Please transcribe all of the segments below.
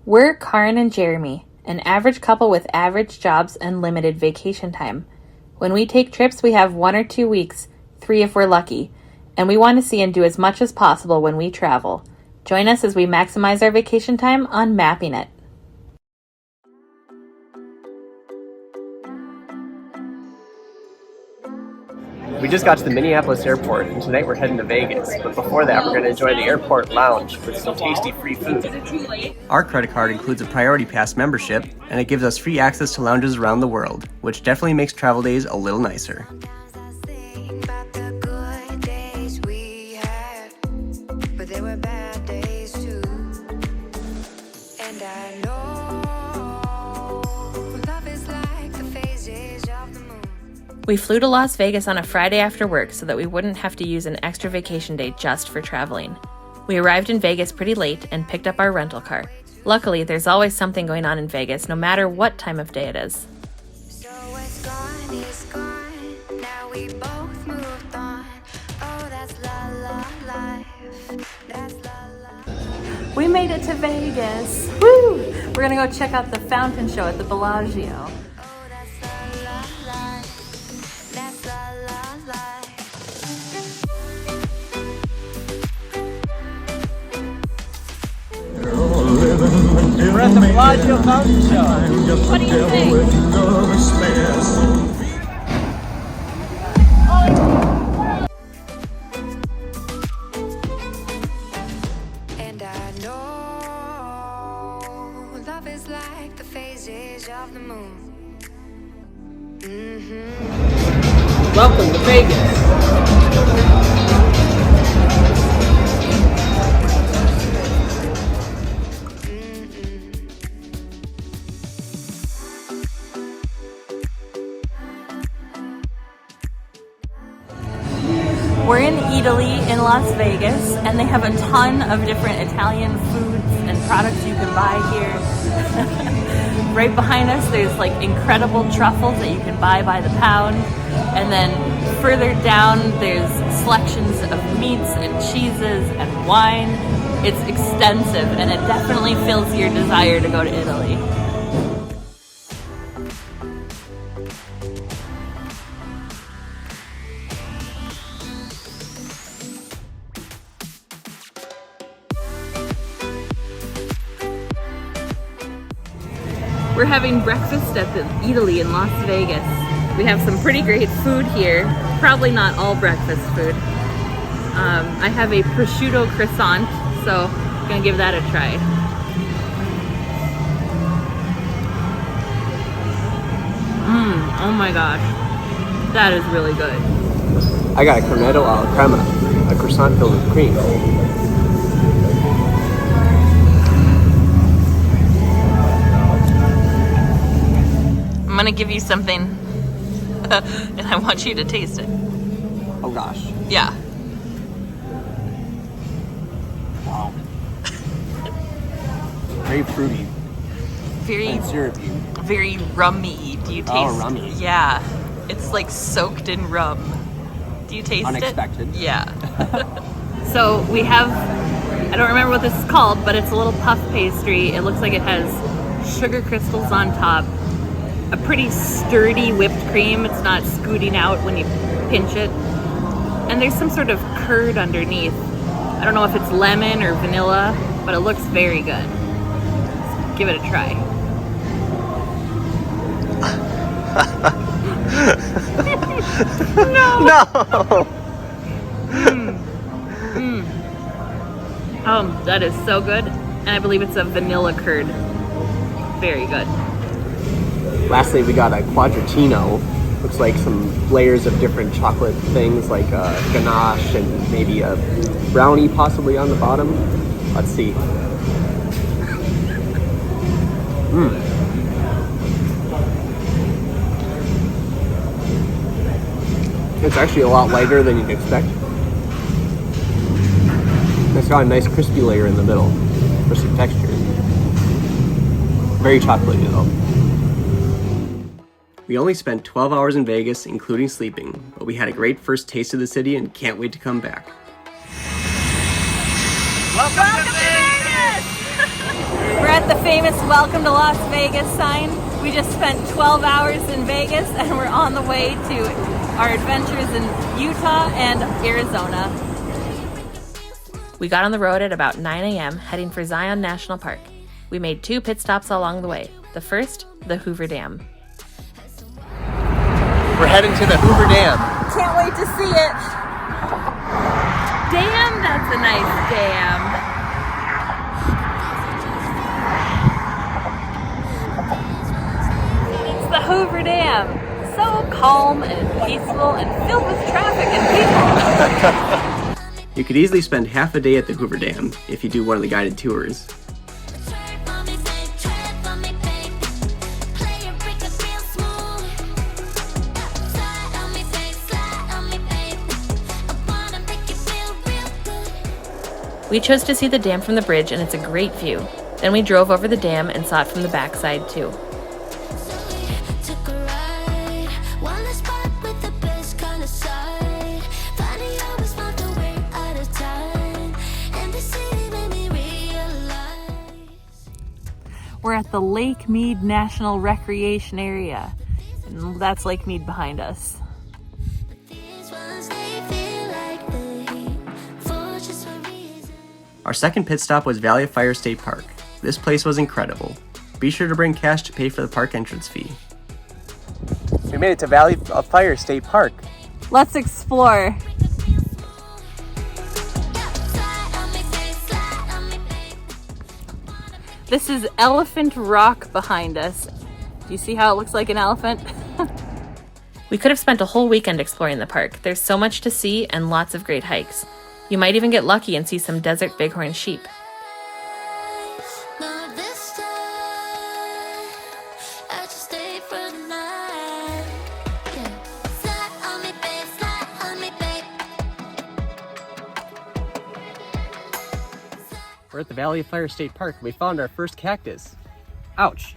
We're Karin and Jeremy, an average couple with average jobs and limited vacation time. When we take trips, we have 1 or 2 weeks, 3 if we're lucky, and we want to see and do as much as possible when we travel. Join us as we maximize our vacation time on Mapping It. We just got to the Minneapolis airport, and tonight we're heading to Vegas. But before that, we're going to enjoy the airport lounge with some tasty free food. Our credit card includes a Priority Pass membership, and it gives us free access to lounges around the world, which definitely makes travel days a little nicer. We flew to Las Vegas on a Friday after work so that we wouldn't have to use an extra vacation day just for traveling. We arrived in Vegas pretty late and picked up our rental car. Luckily, there's always something going on in Vegas, no matter what time of day it is. So what's gone is gone. Now we both moved on. Oh, that's la la life. That's la la. We made it to Vegas. Woo! We're gonna go check out the fountain show at the Bellagio. We're at the Bellagio Fountain Show. What do you think? And I know love is like the phases of the moon. Welcome to Vegas. We're in Eataly in Las Vegas, and they have a ton of different Italian foods and products you can buy here. Right behind us, there's like incredible truffles that you can buy by the pound. And then further down, there's selections of meats and cheeses and wine. It's extensive, and it definitely fills your desire to go to Italy. We're having breakfast at the Eataly in Las Vegas. We have some pretty great food here. Probably not all breakfast food. I have a prosciutto croissant, so I'm gonna give that a try. Oh my gosh, that is really good. I got a cornetto alla crema, a croissant filled with cream. I'm gonna give you something, and I want you to taste it. Oh gosh. Yeah. Wow. Very fruity. Very, and syrupy. very rummy. Do you taste? Oh, rummy. Yeah. It's like soaked in rum. Do you taste Unexpected. it? Yeah. So we have, I don't remember what this is called, but it's a little puff pastry. It looks like it has sugar crystals on top. A pretty sturdy whipped cream. It's not scooting out when you pinch it. And there's some sort of curd underneath. I don't know if it's lemon or vanilla, but it looks very good. Let's give it a try. No! Oh, that is so good. And I believe it's a vanilla curd. Very good. Lastly, we got a quadratino. Looks like some layers of different chocolate things, like ganache and maybe a brownie possibly on the bottom. Let's see. It's actually a lot lighter than you'd expect. It's got a nice crispy layer in the middle for some texture. Very chocolatey though. We only spent 12 hours in Vegas, including sleeping, but we had a great first taste of the city and can't wait to come back. Welcome to Vegas! We're at the famous Welcome to Las Vegas sign. We just spent 12 hours in Vegas and we're on the way to our adventures in Utah and Arizona. We got on the road at about 9 a.m. heading for Zion National Park. We made 2 pit stops along the way. The first, the Hoover Dam. We're heading to the Hoover Dam. Can't wait to see it. Damn, that's a nice dam. It's the Hoover Dam. So calm and peaceful and filled with traffic and people. You could easily spend half a day at the Hoover Dam if you do one of the guided tours. We chose to see the dam from the bridge, and it's a great view. Then we drove over the dam and saw it from the backside too. We're at the Lake Mead National Recreation Area, and that's Lake Mead behind us. Our second pit stop was Valley of Fire State Park. This place was incredible. Be sure to bring cash to pay for the park entrance fee. We made it to Valley of Fire State Park. Let's explore. This is Elephant Rock behind us. Do you see how it looks like an elephant? We could have spent a whole weekend exploring the park. There's so much to see and lots of great hikes. You might even get lucky and see some desert bighorn sheep. We're at the Valley of Fire State Park. We found our first cactus. Ouch.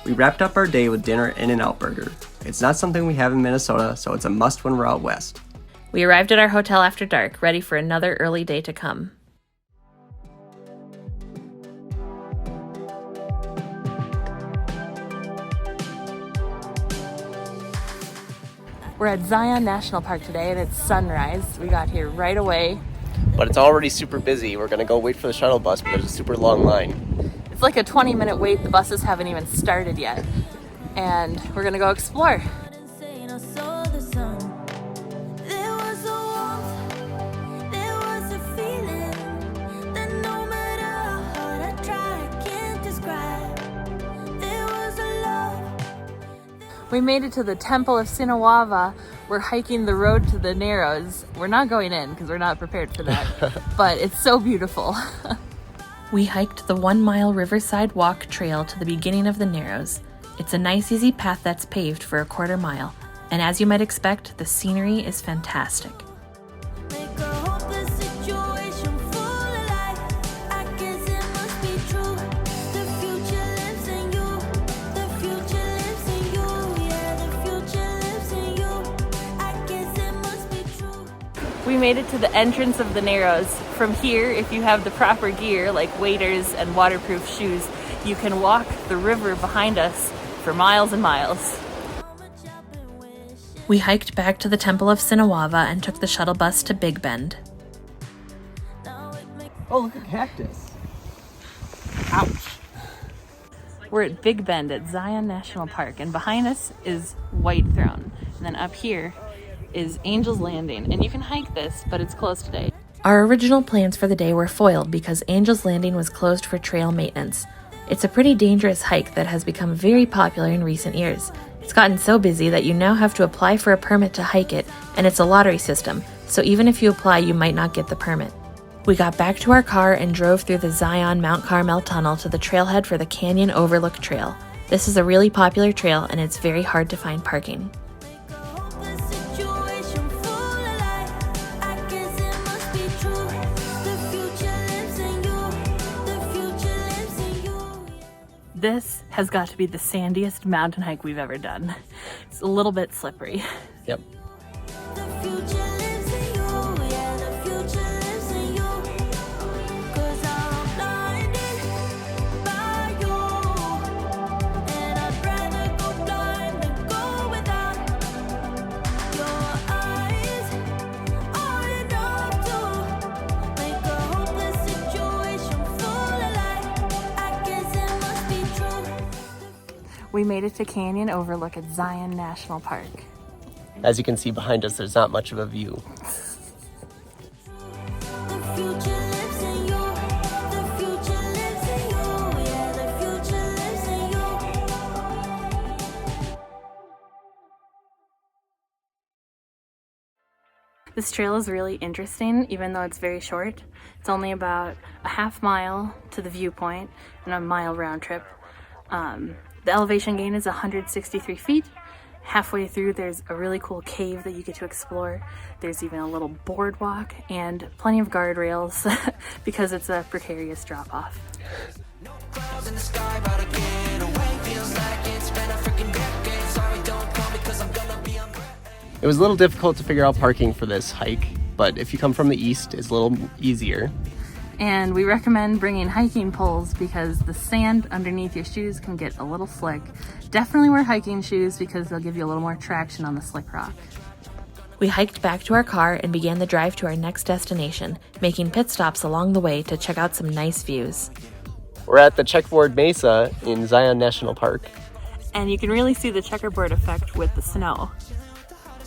We wrapped up our day with dinner at In-N-Out Burger. It's not something we have in Minnesota, so it's a must when we're out west. We arrived at our hotel after dark, ready for another early day to come. We're at Zion National Park today and it's sunrise. We got here right away. But it's already super busy. We're gonna go wait for the shuttle bus, but there's a super long line. It's like a 20-minute wait. The buses haven't even started yet. And we're gonna go explore. We made it to the Temple of Sinawava. We're hiking the road to the Narrows. We're not going in because we're not prepared for that, but it's so beautiful. We hiked the 1-mile Riverside Walk trail to the beginning of the Narrows. It's a nice easy path that's paved for a 1/4 mile, and as you might expect, the scenery is fantastic. We made it to the entrance of the Narrows. From here, if you have the proper gear, like waders and waterproof shoes, you can walk the river behind us for miles and miles. We hiked back to the Temple of Sinawava and took the shuttle bus to Big Bend. Oh, look at cactus. Ouch. We're at Big Bend at Zion National Park, and behind us is White Throne. And then up here is Angel's Landing, and you can hike this, but it's closed today. Our original plans for the day were foiled because Angel's Landing was closed for trail maintenance. It's a pretty dangerous hike that has become very popular in recent years. It's gotten so busy that you now have to apply for a permit to hike it, and it's a lottery system, so even if you apply, you might not get the permit. We got back to our car and drove through the Zion Mount Carmel Tunnel to the trailhead for the Canyon Overlook Trail. This is a really popular trail, and it's very hard to find parking. This has got to be the sandiest mountain hike we've ever done. It's a little bit slippery. Yep. The future lives in you, yeah, the future lives in you. 'Cause I'm blinded by you, and I'd rather go blind than go without. Your eyes are enough to make a hopeless situation full of light. I guess it must be true. We made it to Canyon Overlook at Zion National Park. As you can see behind us, there's not much of a view. The future lives in you. The future lives in you. Yeah, the future lives in you. This trail is really interesting, even though it's very short. It's only about a half mile to the viewpoint and a mile round trip. The elevation gain is 163 feet. Halfway through, there's a really cool cave that you get to explore. There's even a little boardwalk and plenty of guardrails because it's a precarious drop-off. No clouds in the sky, about to get away. Feels like it's been a freaking decade. Sorry, don't call me 'cause I'm gonna be on break. It was a little difficult to figure out parking for this hike, but if you come from the east, it's a little easier. And we recommend bringing hiking poles because the sand underneath your shoes can get a little slick. Definitely wear hiking shoes because they'll give you a little more traction on the slick rock. We hiked back to our car and began the drive to our next destination, making pit stops along the way to check out some nice views. We're at the Checkerboard Mesa in Zion National Park. And you can really see the checkerboard effect with the snow.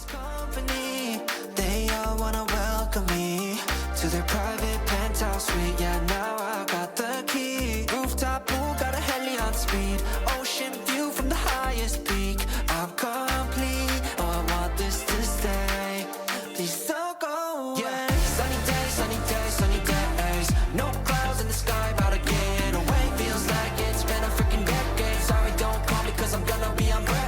Company, they all wanna welcome me to their private penthouse suite. Yeah, now I got the key. Rooftop pool, got a heli on speed. Ocean view from the highest peak. I'm complete. Oh, I want this to stay. Please don't go away. Yeah, sunny days, sunny days, sunny days. No clouds in the sky, about to get away. Feels like it's been a freaking decade. Sorry, don't call me 'cause I'm gonna be on break.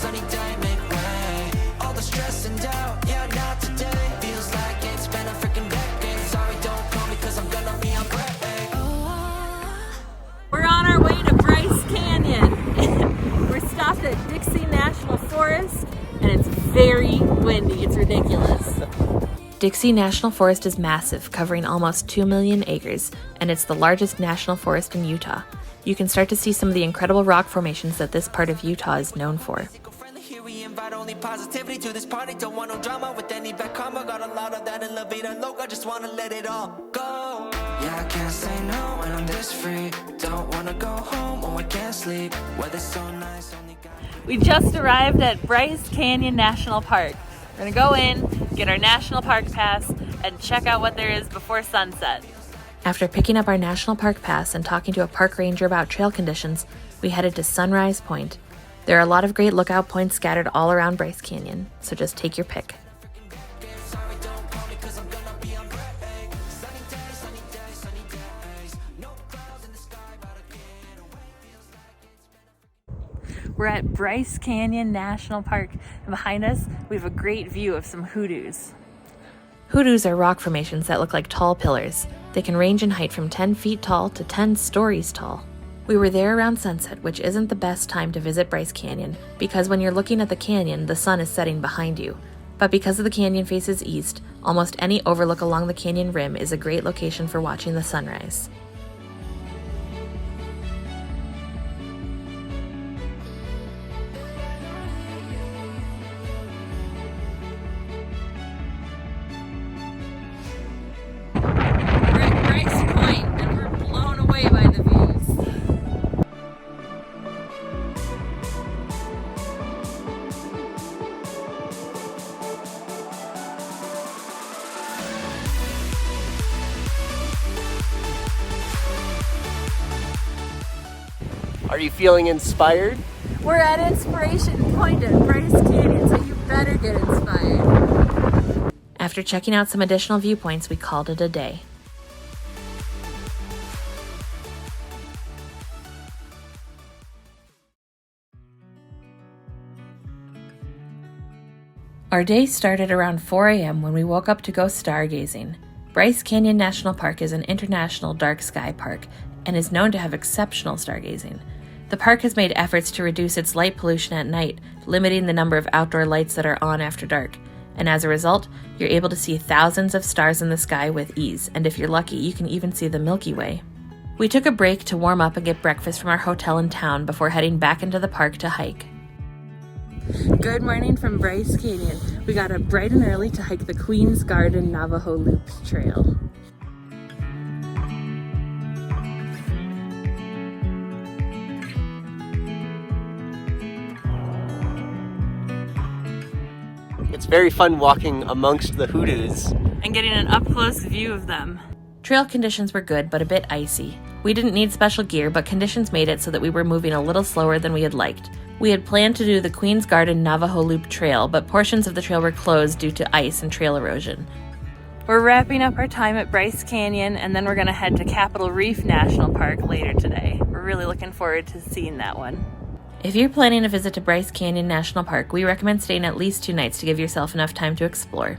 Sunny day, make way. All the stress and doubt, yeah, not today. Feels like it's been a freaking decade. Sorry, don't call me 'cause I'm gonna be on break. We're on our way to Bryce Canyon. We're stopped at Dixie National Forest and it's very windy. It's ridiculous. Dixie National Forest is massive, covering almost 2 million acres, and it's the largest national forest in Utah. You can start to see some of the incredible rock formations that this part of Utah is known for. Eco-friendly, here we invite only positivity to this party. Don't want no drama with any bad karma. Got a lot of that in La Vida Loca. Just wanna let it all go. Yeah, I can't say no when I'm this free. Don't wanna go home, oh I can't sleep. Weather's so nice, only got... We just arrived at Bryce Canyon National Park. We're gonna go in, get our national park pass, and check out what there is before sunset. After picking up our national park pass and talking to a park ranger about trail conditions, we headed to Sunrise Point. There are a lot of great lookout points scattered all around Bryce Canyon, so just take your pick. Sorry, don't call me 'cause I'm gonna be on break. Sunny days, sunny days, sunny days. No clouds in the sky, about to get away. Feels like it's been a... We're at Bryce Canyon National Park, and behind us we have a great view of some hoodoos. Hoodoos are rock formations that look like tall pillars. They can range in height from 10 feet tall to 10 stories tall. We were there around sunset, which isn't the best time to visit Bryce Canyon, because when you're looking at the canyon, the sun is setting behind you. But because of the canyon faces east, almost any overlook along the canyon rim is a great location for watching the sunrise. We're at Bryce Point, and we're blown away by the views. Are you feeling inspired? We're at Inspiration Point at Bryce Canyon, so you better get inspired. After checking out some additional viewpoints, we called it a day. Our day started around 4 a.m. when we woke up to go stargazing. Bryce Canyon National Park is an international dark sky park, and is known to have exceptional stargazing. The park has made efforts to reduce its light pollution at night, limiting the number of outdoor lights that are on after dark. And as a result, you're able to see thousands of stars in the sky with ease, and if you're lucky, you can even see the Milky Way. We took a break to warm up and get breakfast from our hotel in town before heading back into the park to hike. Good morning from Bryce Canyon. We got up bright and early to hike the Queen's Garden Navajo Loop Trail. It's very fun walking amongst the Hoodoos. And getting an up-close view of them. Trail conditions were good, but a bit icy. We didn't need special gear, but conditions made it so that we were moving a little slower than we had liked. We had planned to do the Queen's Garden Navajo Loop Trail, but portions of the trail were closed due to ice and trail erosion. We're wrapping up our time at Bryce Canyon, and then we're going to head to Capitol Reef National Park later today. We're really looking forward to seeing that one. If you're planning a visit to Bryce Canyon National Park, we recommend staying at least 2 nights to give yourself enough time to explore.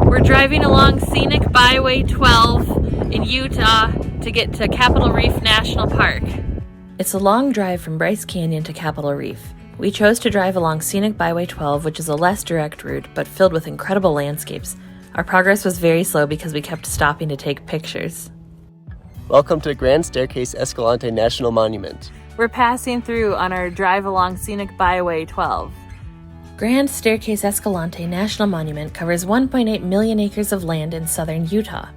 We're driving along Scenic Byway 12 in Utah to get to Capitol Reef National Park. It's a long drive from Bryce Canyon to Capitol Reef. We chose to drive along Scenic Byway 12, which is a less direct route, but filled with incredible landscapes. Our progress was very slow because we kept stopping to take pictures. Welcome to Grand Staircase Escalante National Monument. We're passing through on our drive along Scenic Byway 12. Grand Staircase Escalante National Monument covers 1.8 million acres of land in southern Utah.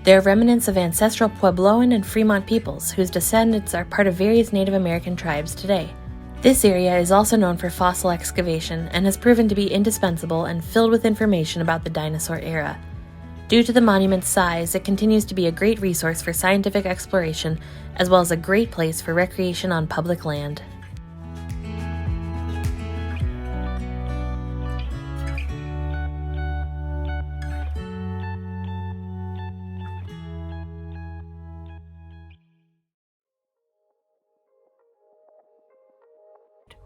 They are remnants of ancestral Puebloan and Fremont peoples whose descendants are part of various Native American tribes today. This area is also known for fossil excavation and has proven to be indispensable and filled with information about the dinosaur era. Due to the monument's size, it continues to be a great resource for scientific exploration as well as a great place for recreation on public land.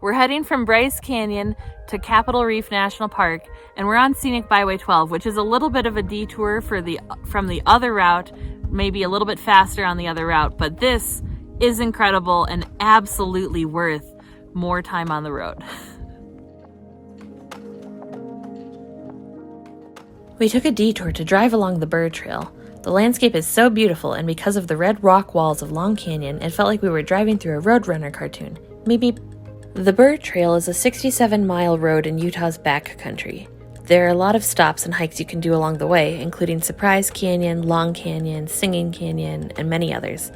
We're heading from Bryce Canyon to Capitol Reef National Park, and we're on Scenic Byway 12, which is a little bit of a detour from the other route, maybe a little bit faster on the other route, but this is incredible and absolutely worth more time on the road. We took a detour to drive along the Bird Trail. The landscape is so beautiful, and because of the red rock walls of Long Canyon, it felt like we were driving through a Roadrunner cartoon. Meep meep. The Bird Trail is a 67-mile road in Utah's backcountry. There are a lot of stops and hikes you can do along the way, including Surprise Canyon, Long Canyon, Singing Canyon, and many others.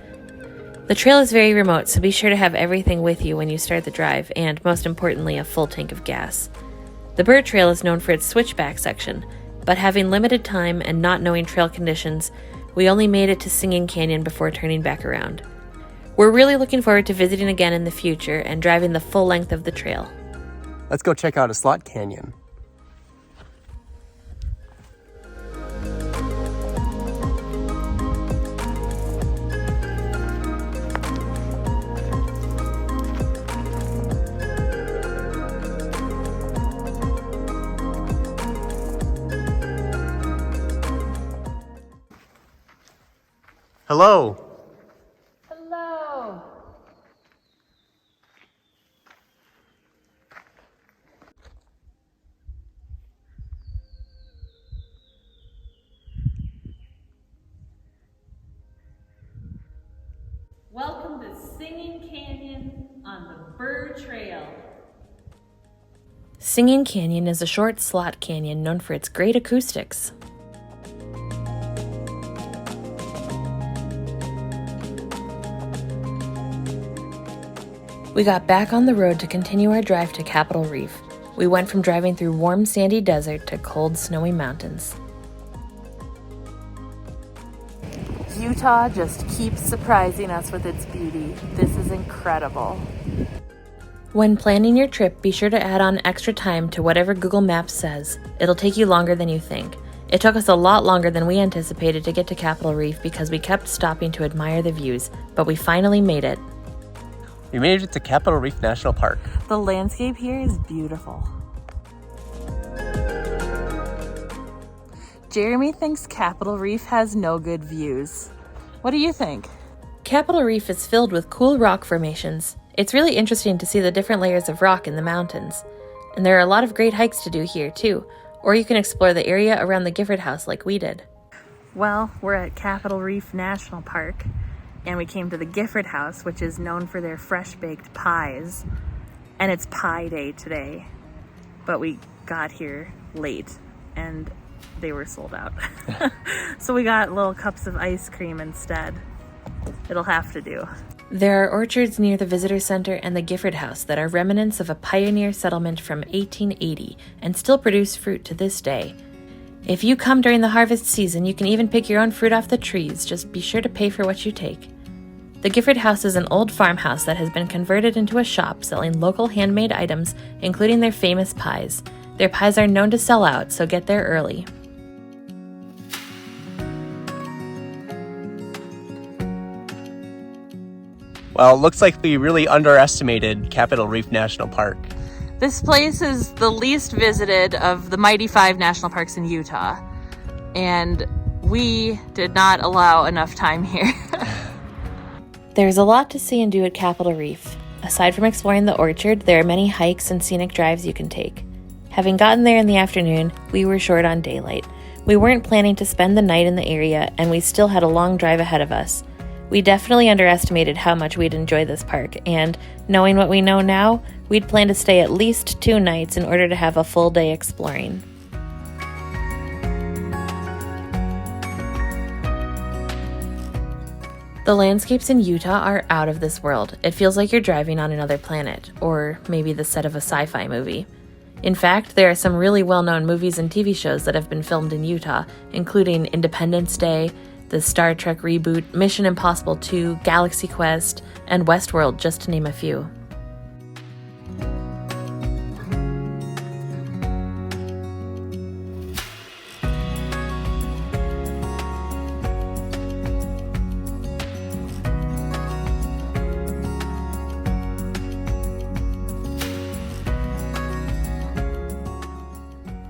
The trail is very remote, so be sure to have everything with you when you start the drive, and most importantly, a full tank of gas. The Bird Trail is known for its switchback section, but having limited time and not knowing trail conditions, we only made it to Singing Canyon before turning back around. We're really looking forward to visiting again in the future and driving the full length of the trail. Let's go check out a slot canyon. Hello. Hello. Welcome to Singing Canyon on the Bird Trail. Singing Canyon is a short slot canyon known for its great acoustics. We got back on the road to continue our drive to Capitol Reef. We went from driving through warm sandy desert to cold snowy mountains. Utah just keeps surprising us with its beauty. This is incredible. When planning your trip, be sure to add on extra time to whatever Google Maps says. It'll take you longer than you think. It took us a lot longer than we anticipated to get to Capitol Reef because we kept stopping to admire the views, but we finally made it. We made it to Capitol Reef National Park. The landscape here is beautiful. Jeremy thinks Capitol Reef has no good views. What do you think? Capitol Reef is filled with cool rock formations. It's really interesting to see the different layers of rock in the mountains. And there are a lot of great hikes to do here, too. Or you can explore the area around the Gifford House like we did. Well, we're at Capitol Reef National Park, and we came to the Gifford House, which is known for their fresh-baked pies. And it's Pie Day today. But we got here late, and they were sold out. So we got little cups of ice cream instead. It'll have to do. There are orchards near the visitor center and the Gifford House that are remnants of a pioneer settlement from 1880 and still produce fruit to this day. If you come during the harvest season, you can even pick your own fruit off the trees. Just be sure to pay for what you take. The Gifford House is an old farmhouse that has been converted into a shop selling local handmade items, including their famous pies. Their pies are known to sell out, so get there early. Well, it looks like we really underestimated Capitol Reef National Park. This place is the least visited of the mighty 5 national parks in Utah, and we did not allow enough time here. There's a lot to see and do at Capitol Reef. Aside from exploring the orchard, there are many hikes and scenic drives you can take. Having gotten there in the afternoon, we were short on daylight. We weren't planning to spend the night in the area, and we still had a long drive ahead of us. We definitely underestimated how much we'd enjoy this park, and knowing what we know now, we'd plan to stay at least 2 nights in order to have a full day exploring. The landscapes in Utah are out of this world. It feels like you're driving on another planet, or maybe the set of a sci-fi movie. In fact, there are some really well-known movies and TV shows that have been filmed in Utah, including Independence Day, the Star Trek reboot, Mission Impossible 2, Galaxy Quest, and Westworld, just to name a few.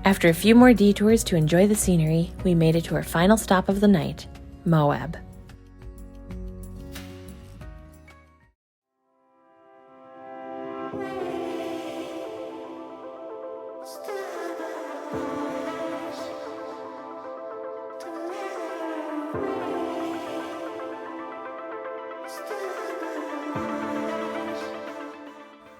After a few more detours to enjoy the scenery, we made it to our final stop of the night, Moab.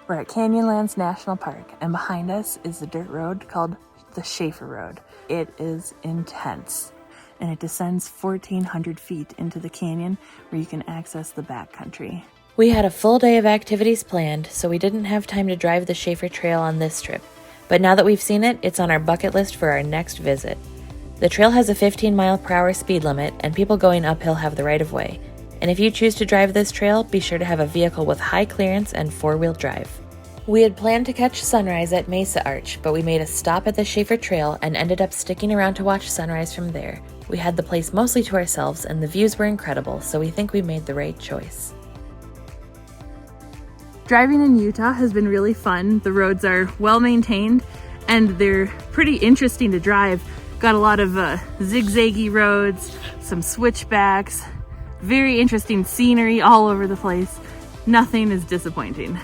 We're at Canyonlands National Park, and behind us is the dirt road called the Schaefer Road. It is intense, and it descends 1,400 feet into the canyon where you can access the backcountry. We had a full day of activities planned, so we didn't have time to drive the Schaefer Trail on this trip. But now that we've seen it, it's on our bucket list for our next visit. The trail has a 15-mile-per-hour speed limit, and people going uphill have the right of way. And if you choose to drive this trail, be sure to have a vehicle with high clearance and 4-wheel drive. We had planned to catch sunrise at Mesa Arch, but we made a stop at the Schaefer Trail and ended up sticking around to watch sunrise from there. We had the place mostly to ourselves, and the views were incredible, so we think we made the right choice. Driving in Utah has been really fun. The roads are well maintained, and they're pretty interesting to drive. Got a lot of zigzaggy roads, some switchbacks, very interesting scenery all over the place. Nothing is disappointing.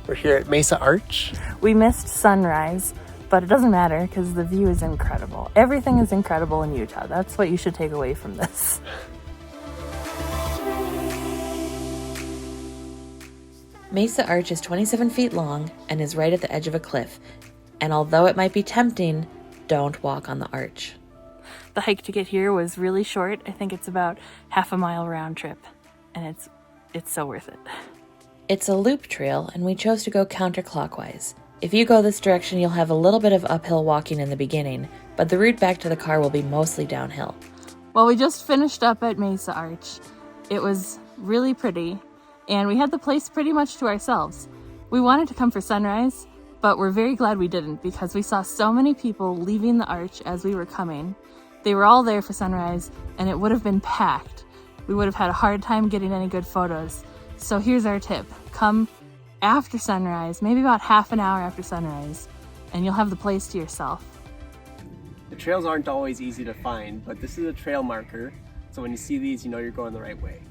We're here at Mesa Arch. We missed sunrise, but it doesn't matter because the view is incredible. Everything is incredible in Utah. That's what you should take away from this. Mesa Arch is 27 feet long and is right at the edge of a cliff. And although it might be tempting, don't walk on the arch. The hike to get here was really short. I think it's about half a mile round trip, and it's so worth it. It's a loop trail, and we chose to go counterclockwise. If you go this direction, you'll have a little bit of uphill walking in the beginning, but the route back to the car will be mostly downhill. Well, we just finished up at Mesa Arch. It was really pretty, and we had the place pretty much to ourselves. We wanted to come for sunrise, but we're very glad we didn't because we saw so many people leaving the arch as we were coming. They were all there for sunrise, and it would have been packed. We would have had a hard time getting any good photos. So here's our tip. Come after sunrise, maybe about half an hour after sunrise, and you'll have the place to yourself. The trails aren't always easy to find, but this is a trail marker, so when you see these, you know you're going the right way.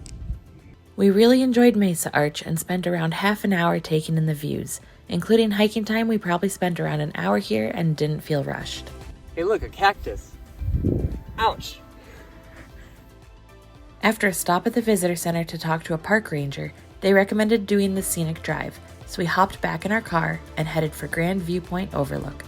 We really enjoyed Mesa Arch and spent around half an hour taking in the views. Including hiking time, we probably spent around an hour here and didn't feel rushed. Hey look, a cactus. Ouch. After a stop at the visitor center to talk to a park ranger, they recommended doing the Scenic Drive, so we hopped back in our car and headed for Grand Viewpoint Overlook.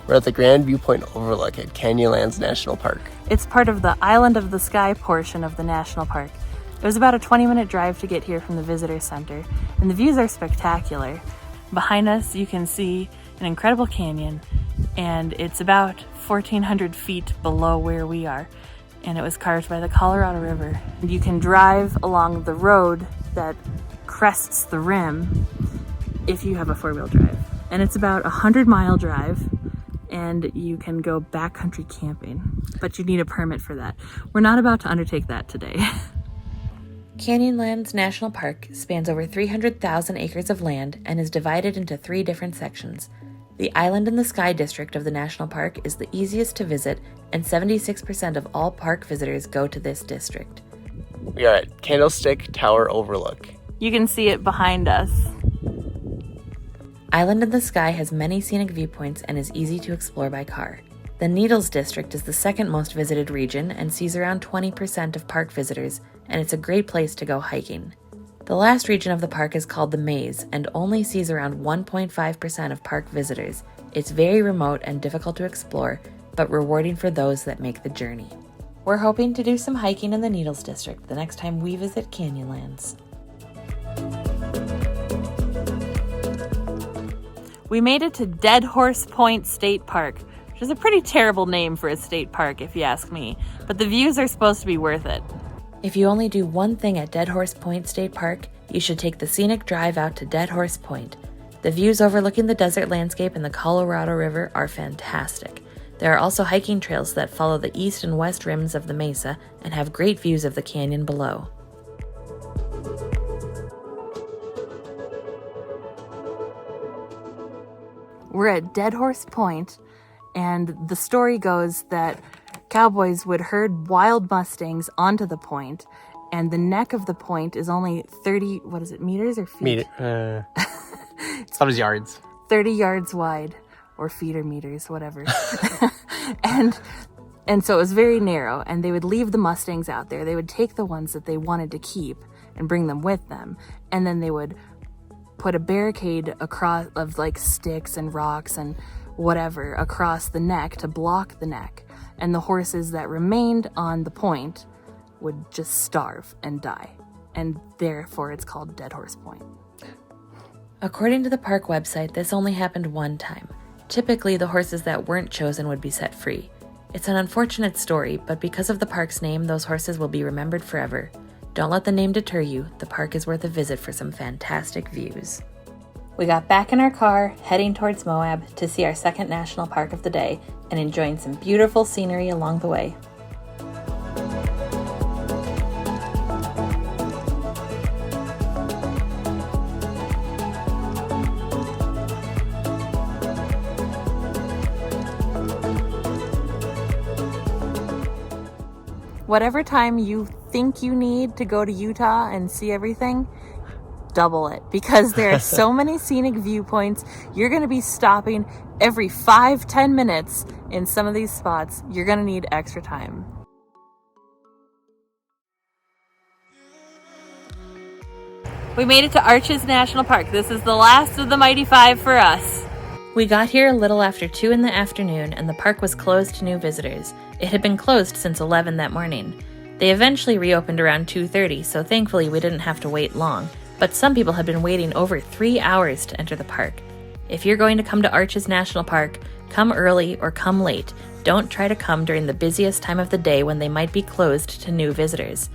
We're at the Grand Viewpoint Overlook at Canyonlands National Park. It's part of the Island of the Sky portion of the national park. It was about a 20-minute drive to get here from the visitor center, and the views are spectacular. Behind us, you can see an incredible canyon, and it's about 1,400 feet below where we are, and it was carved by the Colorado River. You can drive along the road that crests the rim if you have a four-wheel drive, and it's about a 100-mile drive, and you can go backcountry camping, but you need a permit for that. We're not about to undertake that today. Canyonlands National Park spans over 300,000 acres of land and is divided into 3 different sections. The Island in the Sky district of the national park is the easiest to visit, and 76% of all park visitors go to this district. We are at Candlestick Tower Overlook. You can see it behind us. Island in the Sky has many scenic viewpoints and is easy to explore by car. The Needles district is the second most visited region and sees around 20% of park visitors, and it's a great place to go hiking. The last region of the park is called the Maze and only sees around 1.5% of park visitors. It's very remote and difficult to explore, but rewarding for those that make the journey. We're hoping to do some hiking in the Needles district the next time we visit Canyonlands. We made it to Dead Horse Point State Park, which is a pretty terrible name for a state park if you ask me, but the views are supposed to be worth it. If you only do one thing at Dead Horse Point State Park, you should take the scenic drive out to Dead Horse Point. The views overlooking the desert landscape and the Colorado River are fantastic. There are also hiking trails that follow the east and west rims of the mesa and have great views of the canyon below. We're at Dead Horse Point, and the story goes that cowboys would herd wild mustangs onto the point, and the neck of the point is only 30, meters or feet? It's not as yards. 30 yards wide, or feet or meters, whatever. and so it was very narrow, and they would leave the mustangs out there. They would take the ones that they wanted to keep and bring them with them, and then they would put a barricade across of like sticks and rocks and whatever across the neck to block the neck, and the horses that remained on the point would just starve and die, and therefore it's called Dead Horse Point. According to the park website, this only happened one time. Typically, the horses that weren't chosen would be set free. It's an unfortunate story, but because of the park's name, those horses will be remembered forever. Don't let the name deter you. The park is worth a visit for some fantastic views. We got back in our car, heading towards Moab to see our second national park of the day and enjoying some beautiful scenery along the way. Whatever time you think you need to go to Utah and see everything, double it, because there are so many scenic viewpoints. You're going to be stopping every 5-10 minutes in some of these spots. You're going to need extra time. We made it to Arches National Park. This is the last of the Mighty Five for us. We got here a little after 2 in the afternoon and the park was closed to new visitors. It had been closed since 11 that morning. They eventually reopened around 2:30, so thankfully we didn't have to wait long, but some people had been waiting over 3 hours to enter the park. If you're going to come to Arches National Park, come early or come late. Don't try to come during the busiest time of the day when they might be closed to new visitors.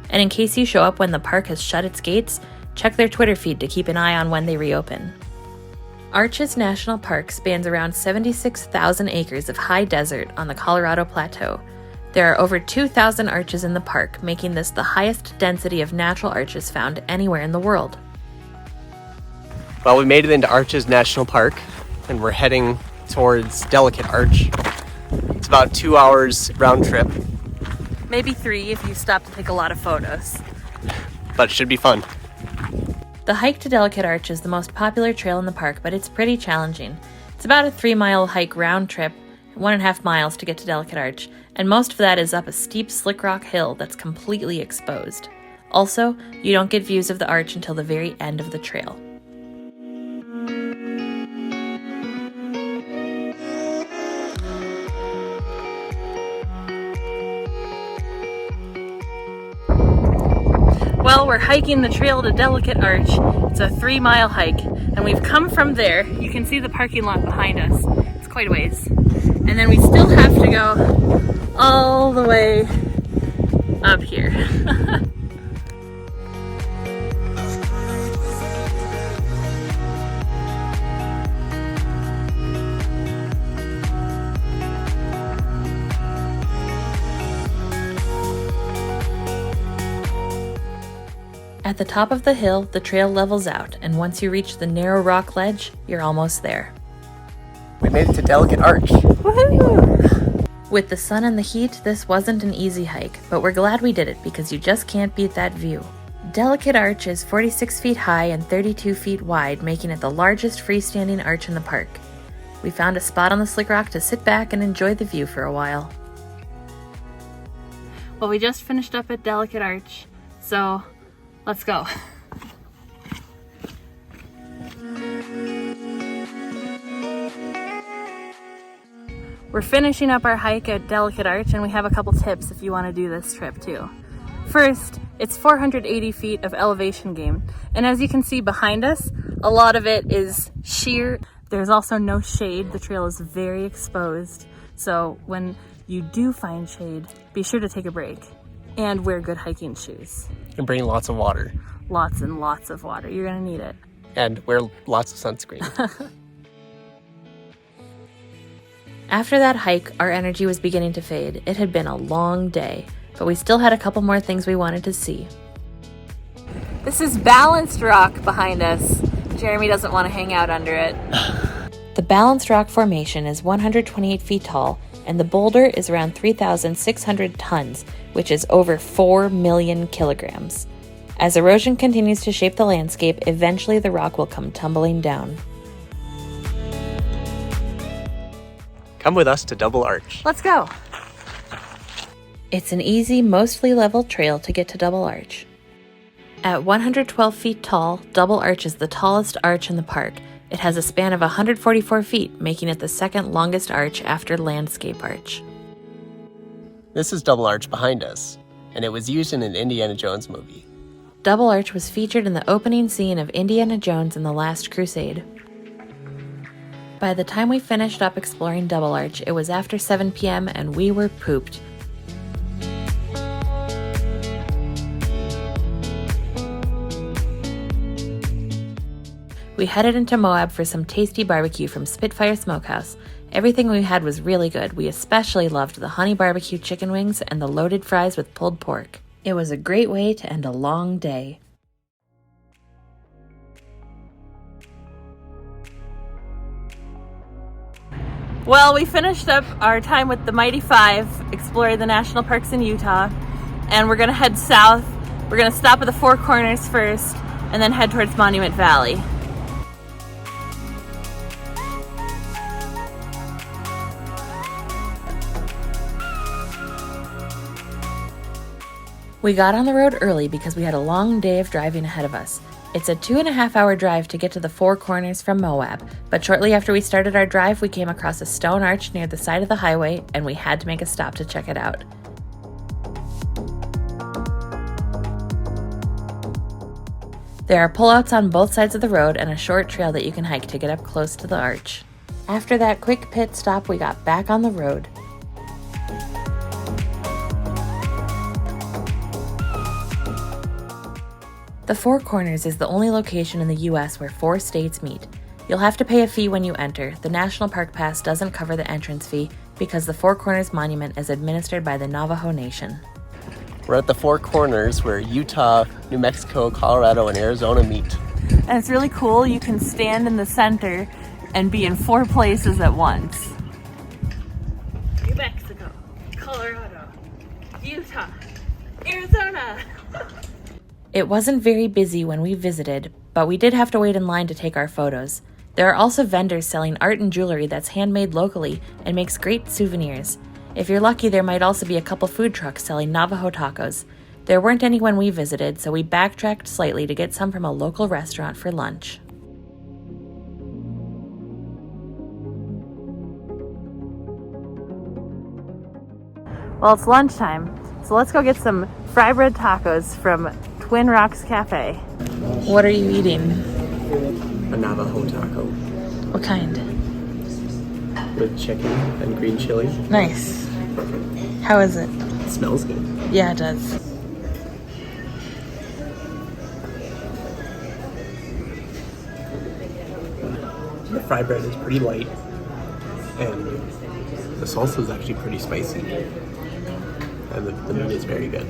And in case you show up when the park has shut its gates, check their Twitter feed to keep an eye on when they reopen. Arches National Park spans around 76,000 acres of high desert on the Colorado Plateau. There are over 2,000 arches in the park, making this the highest density of natural arches found anywhere in the world. Well, we made it into Arches National Park, and we're heading towards Delicate Arch. It's about 2 hours round trip, Maybe 3 if you stop to take a lot of photos. but it should be fun. The hike to Delicate Arch is the most popular trail in the park, but it's pretty challenging. It's about a 3-mile hike round trip, 1.5 miles to get to Delicate Arch, and most of that is up a steep slick rock hill that's completely exposed. Also, you don't get views of the arch until the very end of the trail. Well, we're hiking the trail to Delicate Arch. It's a 3-mile hike, and we've come from there. You can see the parking lot behind us. It's quite a ways. And then we still have to go all the way up here. At the top of the hill, the trail levels out, and once you reach the narrow rock ledge, you're almost there. We made it to Delicate Arch. Woohoo! With the sun and the heat, this wasn't an easy hike, but we're glad we did it because you just can't beat that view. Delicate Arch is 46 feet high and 32 feet wide, making it the largest freestanding arch in the park. We found a spot on the slick rock to sit back and enjoy the view for a while. Well, we just finished up at Delicate Arch, so let's go. We're finishing up our hike at Delicate Arch, and we have a couple tips if you want to do this trip too. First, it's 480 feet of elevation gain, and as you can see behind us, a lot of it is sheer. There's also no shade. The trail is very exposed, so when you do find shade, be sure to take a break and wear good hiking shoes. And bring lots of water. Lots and lots of water. You're gonna need it. And wear lots of sunscreen. After that hike, our energy was beginning to fade. It had been a long day, but we still had a couple more things we wanted to see. This is balanced rock behind us. Jeremy doesn't want to hang out under it. The Balanced Rock Formation is 128 feet tall, and the boulder is around 3,600 tons, which is over 4 million kilograms. As erosion continues to shape the landscape, eventually the rock will come tumbling down. Come with us to Double Arch. Let's go. It's an easy, mostly level trail to get to Double Arch. At 112 feet tall, Double Arch is the tallest arch in the park. It has a span of 144 feet, making it the second longest arch after Landscape Arch. This is Double Arch behind us, and it was used in an Indiana Jones movie. Double Arch was featured in the opening scene of Indiana Jones and the Last Crusade. By the time we finished up exploring Double Arch, it was after 7 p.m. and we were pooped. We headed into Moab for some tasty barbecue from Spitfire Smokehouse. Everything we had was really good. We especially loved the honey barbecue chicken wings and the loaded fries with pulled pork. It was a great way to end a long day. Well, we finished up our time with the Mighty Five, exploring the national parks in Utah, and we're gonna head south. We're gonna stop at the Four Corners first, and then head towards Monument Valley. We got on the road early because we had a long day of driving ahead of us. It's a 2.5-hour drive to get to the Four Corners from Moab, but shortly after we started our drive, we came across a stone arch near the side of the highway, and we had to make a stop to check it out. There are pullouts on both sides of the road and a short trail that you can hike to get up close to the arch. After that quick pit stop, we got back on the road. The Four Corners is the only location in the U.S. where 4 states meet. You'll have to pay a fee when you enter. The National Park Pass doesn't cover the entrance fee because the Four Corners Monument is administered by the Navajo Nation. We're at the Four Corners where Utah, New Mexico, Colorado, and Arizona meet. And it's really cool. You can stand in the center and be in 4 places at once. New Mexico, Colorado, Utah, Arizona. It wasn't very busy when we visited, but we did have to wait in line to take our photos. There are also vendors selling art and jewelry that's handmade locally and makes great souvenirs. If you're lucky, there might also be a couple food trucks selling Navajo tacos. There weren't any when we visited, so we backtracked slightly to get some from a local restaurant for lunch. Well, it's lunchtime, so let's go get some fry bread tacos from Twin Rocks Cafe. What are you eating? A Navajo taco What kind? with chicken and green chili. Nice. How is it? It smells good. Yeah, it does. The fry bread is pretty light, and the salsa is actually pretty spicy. And the meat is very good.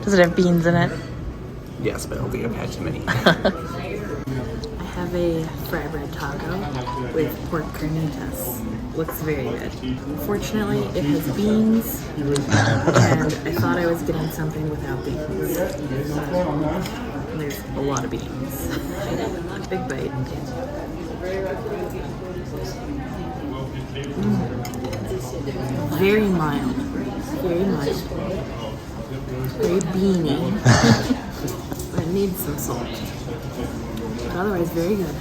Does it have beans in it? Yes, but I don't think I've had too many. I have a fry bread taco with pork carnitas. Looks very good. Unfortunately, it has beans, and I thought I was getting something without beans. There's a lot of beans. Big bite. Very mild. Very mild. Very beany. It needs some salt. But otherwise, very good.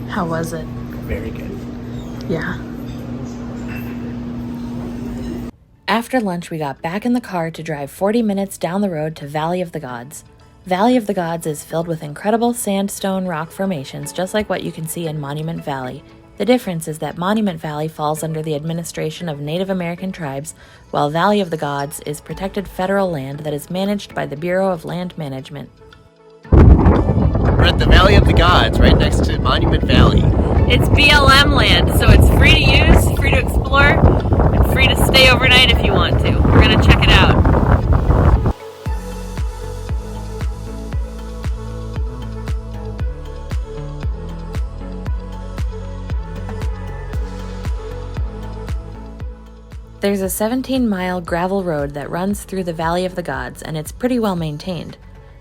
How was it? Very good. Yeah. After lunch, we got back in the car to drive 40 minutes down the road to Valley of the Gods. Valley of the Gods is filled with incredible sandstone rock formations, just like what you can see in Monument Valley. The difference is that Monument Valley falls under the administration of Native American tribes, while Valley of the Gods is protected federal land that is managed by the Bureau of Land Management. We're at the Valley of the Gods, right next to Monument Valley. It's BLM land, so it's free to use, free to explore, and free to stay overnight if you want to. We're gonna check it out. There's a 17-mile gravel road that runs through the Valley of the Gods, and it's pretty well maintained.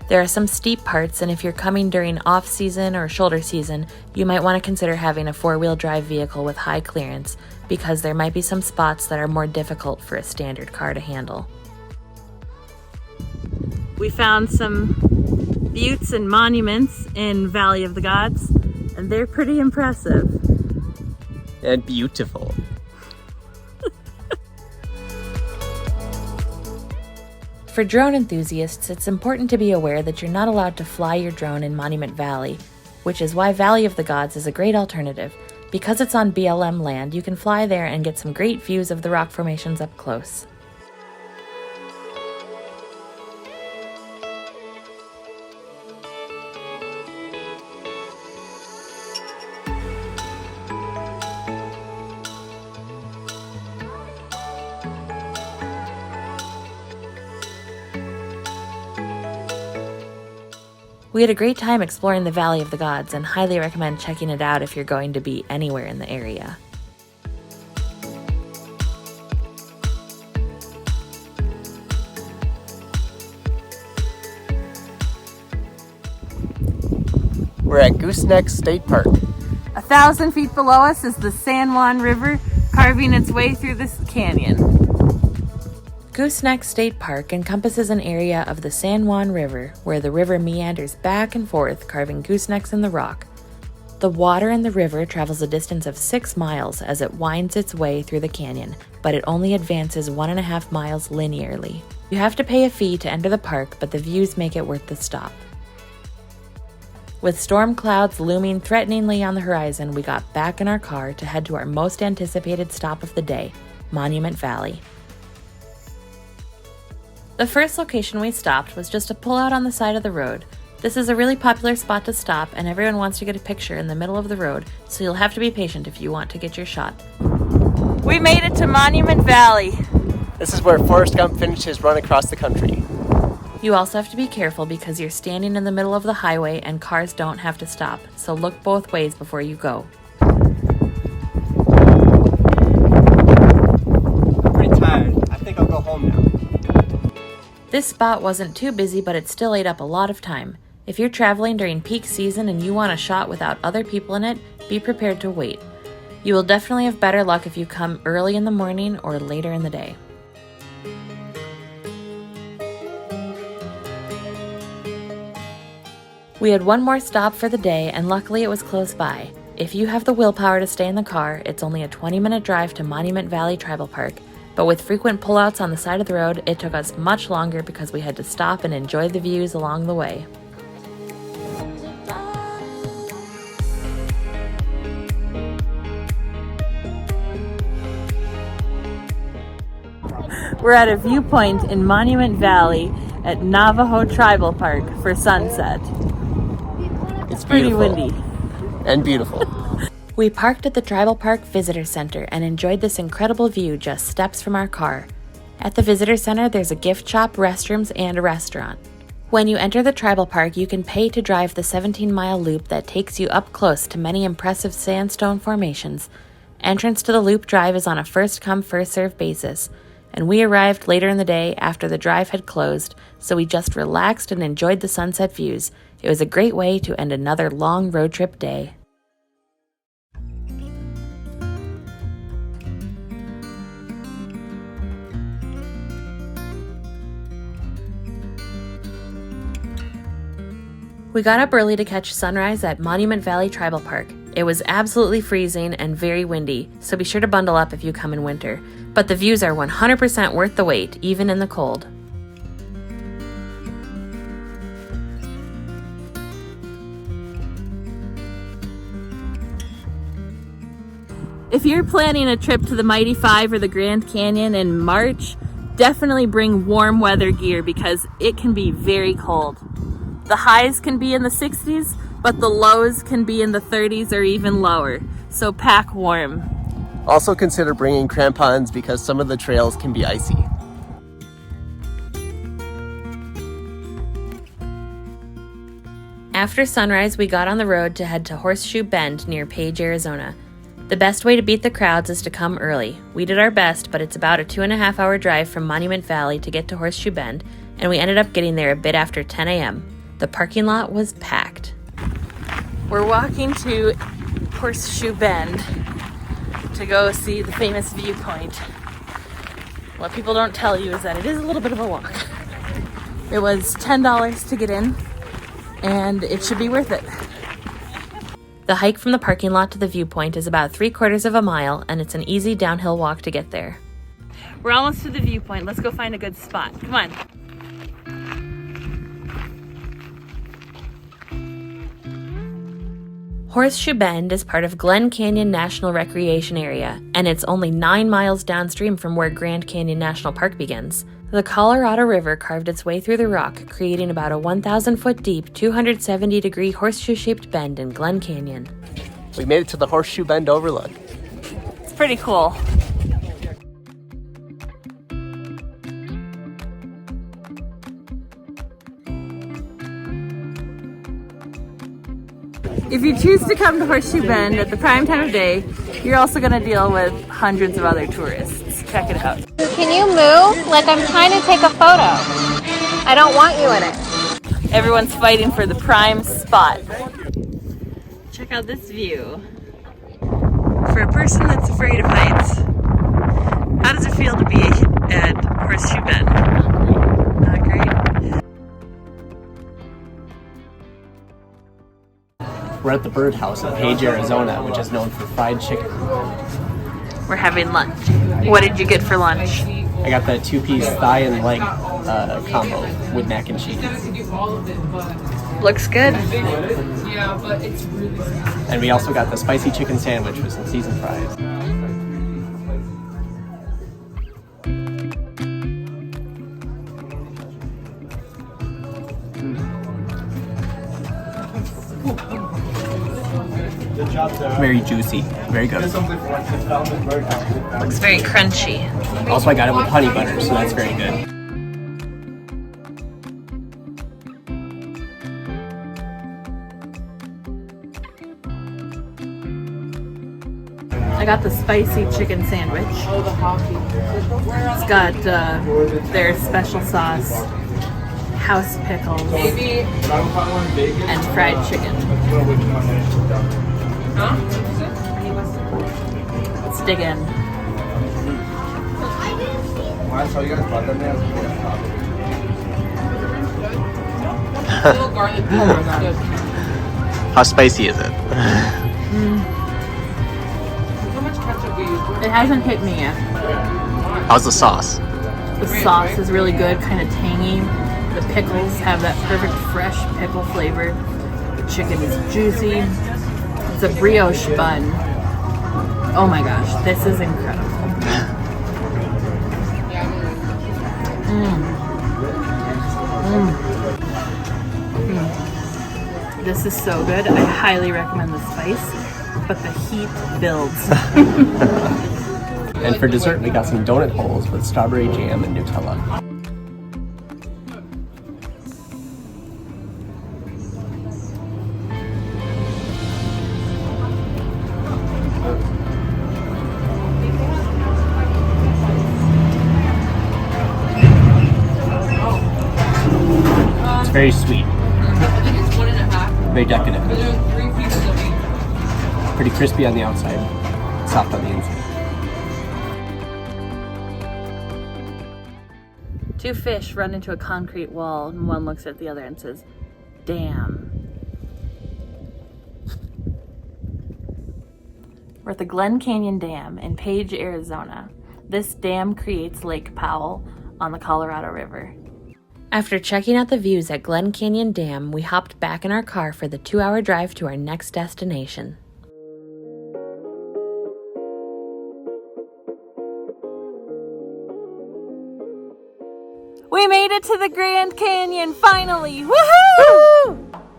There are some steep parts, and if you're coming during off-season or shoulder season, you might want to consider having a 4-wheel drive vehicle with high clearance, because there might be some spots that are more difficult for a standard car to handle. We found some buttes and monuments in Valley of the Gods, and they're pretty impressive. And beautiful. For drone enthusiasts, it's important to be aware that you're not allowed to fly your drone in Monument Valley, which is why Valley of the Gods is a great alternative. Because it's on BLM land, you can fly there and get some great views of the rock formations up close. We had a great time exploring the Valley of the Gods and highly recommend checking it out if you're going to be anywhere in the area. We're at Gooseneck State Park. 1,000 feet below us is the San Juan River carving its way through this canyon. Gooseneck State Park encompasses an area of the San Juan River where the river meanders back and forth, carving goosenecks in the rock. The water in the river travels a distance of 6 miles as it winds its way through the canyon, but it only advances 1.5 miles linearly. You have to pay a fee to enter the park, but the views make it worth the stop. With storm clouds looming threateningly on the horizon, we got back in our car to head to our most anticipated stop of the day, Monument Valley. The first location we stopped was just a pullout on the side of the road. This is a really popular spot to stop, and everyone wants to get a picture in the middle of the road, so you'll have to be patient if you want to get your shot. We made it to Monument Valley. This is where Forrest Gump finished his run across the country. You also have to be careful because you're standing in the middle of the highway and cars don't have to stop, so look both ways before you go. I'm pretty tired. I think I'll go home now. This spot wasn't too busy, but it still ate up a lot of time. If you're traveling during peak season and you want a shot without other people in it, be prepared to wait. You will definitely have better luck if you come early in the morning or later in the day. We had one more stop for the day, and luckily it was close by. If you have the willpower to stay in the car, it's only a 20-minute drive to Monument Valley Tribal Park, but with frequent pullouts on the side of the road, it took us much longer because we had to stop and enjoy the views along the way. We're at a viewpoint in Monument Valley at Navajo Tribal Park for sunset. It's Pretty beautiful. windy. And beautiful. We parked at the Tribal Park Visitor Center and enjoyed this incredible view just steps from our car. At the Visitor Center, there's a gift shop, restrooms, and a restaurant. When you enter the Tribal Park, you can pay to drive the 17-mile loop that takes you up close to many impressive sandstone formations. Entrance to the loop drive is on a first-come, first-served basis, and we arrived later in the day after the drive had closed, so we just relaxed and enjoyed the sunset views. It was a great way to end another long road trip day. We got up early to catch sunrise at Monument Valley Tribal Park. It was absolutely freezing and very windy, so be sure to bundle up if you come in winter. But the views are 100% worth the wait, even in the cold. If you're planning a trip to the Mighty Five or the Grand Canyon in March, definitely bring warm weather gear because it can be very cold. The highs can be in the 60s, but the lows can be in the 30s or even lower, so pack warm. Also consider bringing crampons because some of the trails can be icy. After sunrise, we got on the road to head to Horseshoe Bend near Page, Arizona. The best way to beat the crowds is to come early. We did our best, but it's about a 2.5-hour drive from Monument Valley to get to Horseshoe Bend, and we ended up getting there a bit after 10 a.m. The parking lot was packed. We're walking to Horseshoe Bend to go see the famous viewpoint. What people don't tell you is that it is a little bit of a walk. It was $10 to get in, and it should be worth it. The hike from the parking lot to the viewpoint is about 3/4 of a mile, and it's an easy downhill walk to get there. We're almost to the viewpoint. Let's go find a good spot. Come on. Horseshoe Bend is part of Glen Canyon National Recreation Area, and it's only 9 miles downstream from where Grand Canyon National Park begins. The Colorado River carved its way through the rock, creating about a 1,000-foot deep, 270-degree horseshoe-shaped bend in Glen Canyon. We made it to the Horseshoe Bend Overlook. It's pretty cool. If you choose to come to Horseshoe Bend at the prime time of day, you're also going to deal with hundreds of other tourists. Check it out. Can you move? Like I'm trying to take a photo. I don't want you in it. Everyone's fighting for the prime spot. Check out this view. For a person that's afraid of heights, how does it feel to be at Horseshoe Bend? Not great. We're at the birdhouse in Page, Arizona, which is known for fried chicken. We're having lunch. What did you get for lunch? I got the 2-piece thigh and leg combo with mac and cheese. Looks good. And we also got the spicy chicken sandwich with some seasoned fries. Very juicy, very good. Looks very crunchy. Also, I got it with honey butter, so that's very good. I got the spicy chicken sandwich. It's got their special sauce, house pickles, and fried chicken. Let's dig in. How spicy is it? It hasn't hit me yet. How's the sauce? The sauce is really good, kind of tangy. The pickles have that perfect fresh pickle flavor. The chicken is juicy. It's a brioche bun. Oh my gosh, this is incredible. This is so good. I highly recommend the spice, but the heat builds. And for dessert, we got some donut holes with strawberry jam and Nutella. It's very sweet. Very decadent. Pretty crispy on the outside, soft on the inside. Two fish run into a concrete wall, and one looks at the other and says, "Damn." We're at the Glen Canyon Dam in Page, Arizona. This dam creates Lake Powell on the Colorado River. After checking out the views at Glen Canyon Dam, we hopped back in our car for the 2-hour drive to our next destination. We made it to the Grand Canyon, finally! Woohoo!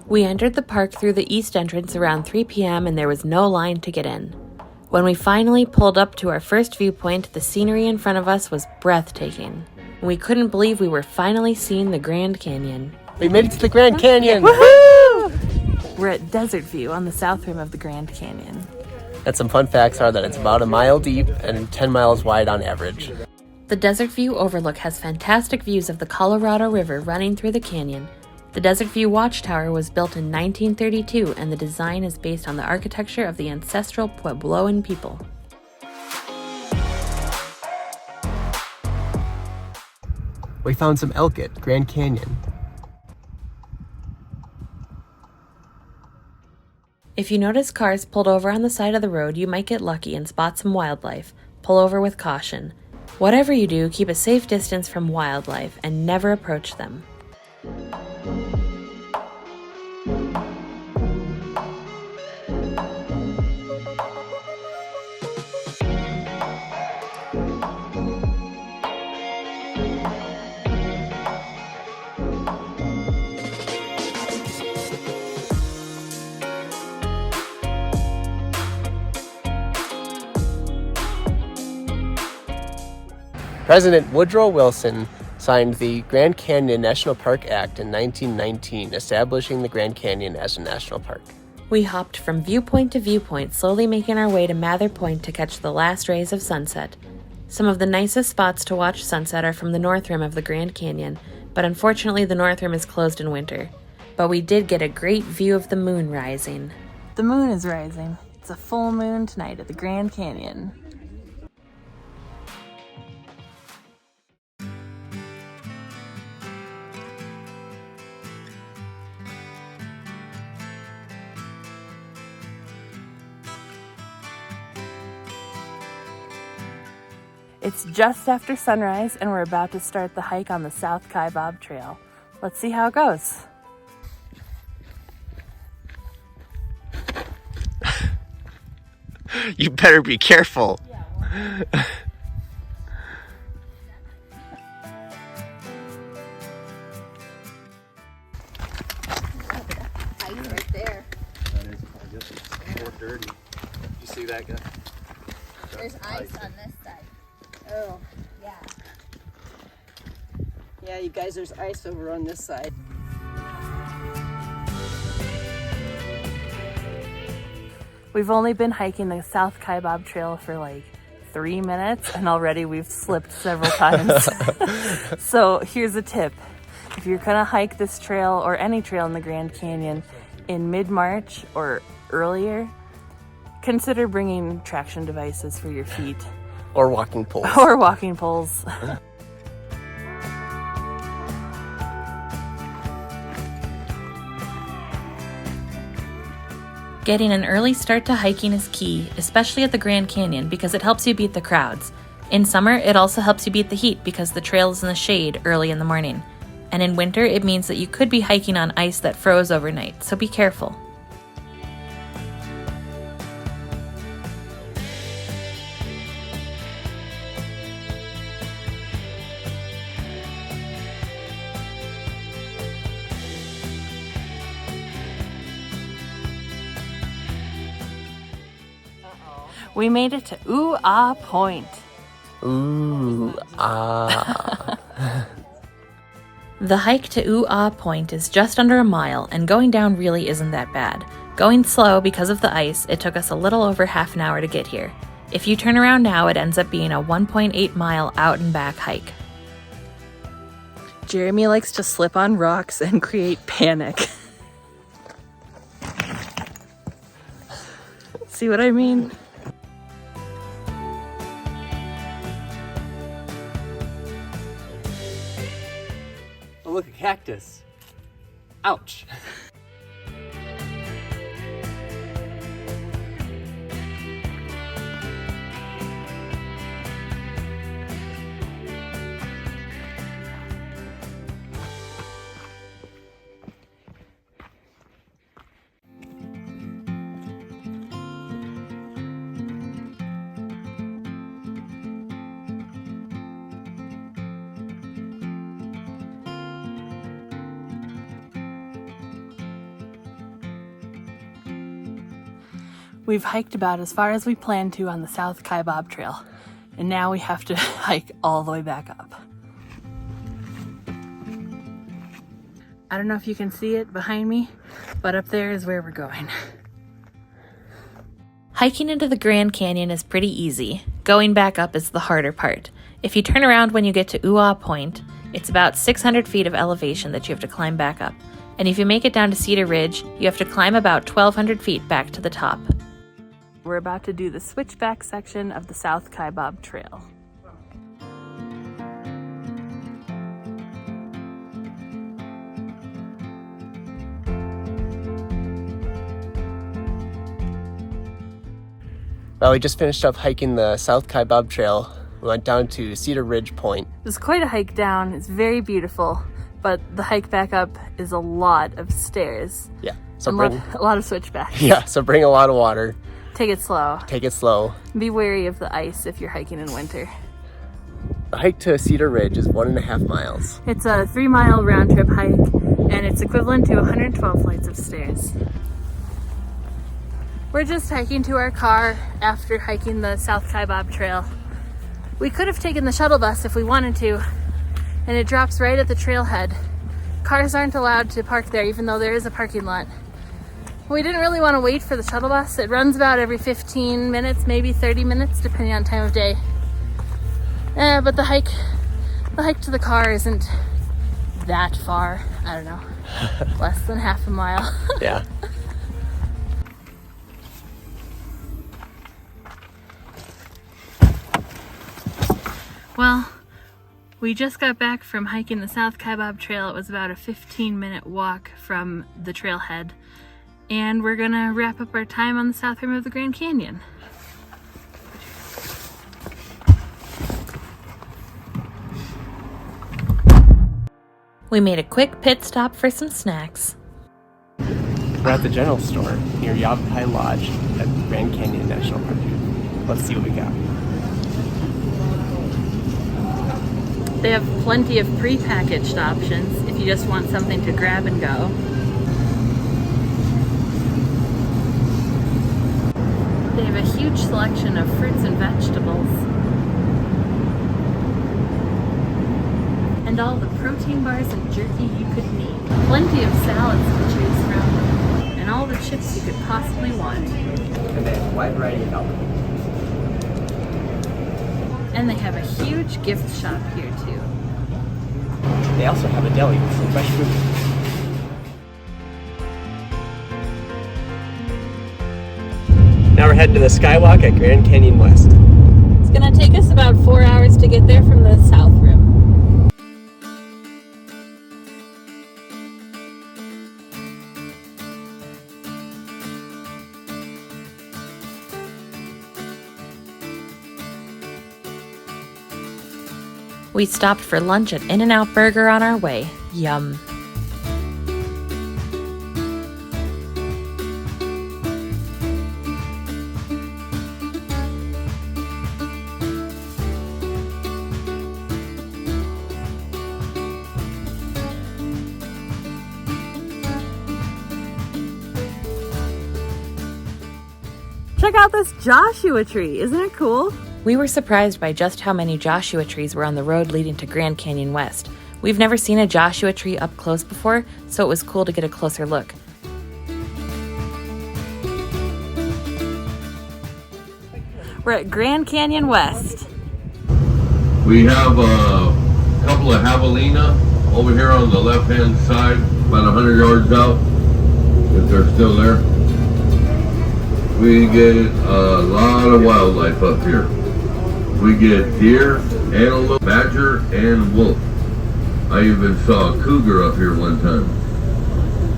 We entered the park through the east entrance around 3 p.m. and there was no line to get in. When we finally pulled up to our first viewpoint, the scenery in front of us was breathtaking. We couldn't believe we were finally seeing the Grand Canyon. We made it to the Grand Canyon! Woohoo! We're at Desert View on the south rim of the Grand Canyon. And some fun facts are that it's about a mile deep and 10 miles wide on average. The Desert View Overlook has fantastic views of the Colorado River running through the canyon. The Desert View Watchtower was built in 1932, and the design is based on the architecture of the ancestral Puebloan people. We found some elk at Grand Canyon. If you notice cars pulled over on the side of the road, you might get lucky and spot some wildlife. Pull over with caution. Whatever you do, keep a safe distance from wildlife and never approach them. President Woodrow Wilson signed the Grand Canyon National Park Act in 1919, establishing the Grand Canyon as a national park. We hopped from viewpoint to viewpoint, slowly making our way to Mather Point to catch the last rays of sunset. Some of the nicest spots to watch sunset are from the north rim of the Grand Canyon, but unfortunately the north rim is closed in winter. But we did get a great view of the moon rising. The moon is rising. It's a full moon tonight at the Grand Canyon. It's just after sunrise and we're about to start the hike on the South Kaibab Trail. Let's see how it goes. You better be careful. Right there. That is, I guess it's more dirty. You see that guy? There's ice on this side. Oh, yeah. Yeah, you guys, there's ice over on this side. We've only been hiking the South Kaibab Trail for like 3 minutes and already we've slipped several times. So here's a tip. If you're gonna hike this trail or any trail in the Grand Canyon in mid-March or earlier, consider bringing traction devices for your feet. Or walking poles. Or walking poles. Getting an early start to hiking is key, especially at the Grand Canyon, because it helps you beat the crowds. In summer, it also helps you beat the heat because the trail is in the shade early in the morning. And in winter, it means that you could be hiking on ice that froze overnight, so be careful. We made it to Ooh-Ah Point. Ooh, ah. The hike to Ooh-Ah Point is just under a mile, and going down really isn't that bad. Going slow because of the ice, it took us a little over half an hour to get here. If you turn around now, it ends up being a 1.8 mile out and back hike. Jeremy likes to slip on rocks and create panic. See what I mean? Oh, look, a cactus. Ouch. We've hiked about as far as we planned to on the South Kaibab Trail, and now we have to hike all the way back up. I don't know if you can see it behind me, but up there is where we're going. Hiking into the Grand Canyon is pretty easy. Going back up is the harder part. If you turn around when you get to Ooh-Ah Point, it's about 600 feet of elevation that you have to climb back up. And if you make it down to Cedar Ridge, you have to climb about 1,200 feet back to the top. We're about to do the switchback section of the South Kaibab Trail. Well, we just finished up hiking the South Kaibab Trail. We went down to Cedar Ridge Point. It was quite a hike down. It's very beautiful, but the hike back up is a lot of stairs. Yeah, so And a lot of switchbacks. yeah, so bring a lot of water. Take it slow. Take it slow. Be wary of the ice if you're hiking in winter. The hike to Cedar Ridge is 1.5 miles. It's a 3-mile round trip hike, and it's equivalent to 112 flights of stairs. We're just hiking to our car after hiking the South Kaibab Trail. We could have taken the shuttle bus if we wanted to, and it drops right at the trailhead. Cars aren't allowed to park there, even though there is a parking lot. We didn't really want to wait for the shuttle bus. It runs about every 15 minutes, maybe 30 minutes, depending on time of day. But the hike to the car isn't that far. I don't know, less than half a mile. Yeah. Well, we just got back from hiking the South Kaibab Trail. It was about a 15-minute walk from the trailhead. And we're gonna wrap up our time on the south rim of the Grand Canyon. We made a quick pit stop for some snacks. We're at the general store near Yavapai Lodge at Grand Canyon National Park. Let's see what we got. They have plenty of pre-packaged options if you just want something to grab and go. They have a huge selection of fruits and vegetables. And all the protein bars and jerky you could need. Plenty of salads to choose from. And all the chips you could possibly want. And they have a wide variety of alcohol. And they have a huge gift shop here too. They also have a deli with some fresh food. Now we're heading to the Skywalk at Grand Canyon West. It's gonna take us about 4 hours to get there from the south rim. We stopped for lunch at In-N-Out Burger on our way. Yum. Check out this Joshua tree, isn't it cool? We were surprised by just how many Joshua trees were on the road leading to Grand Canyon West. We've never seen a Joshua tree up close before, so it was cool to get a closer look. We're at Grand Canyon West. We have a couple of javelina over here on the left-hand side, about 100 yards out, if they're still there. We get a lot of wildlife up here. We get deer, antelope, badger, and wolf. I even saw a cougar up here one time.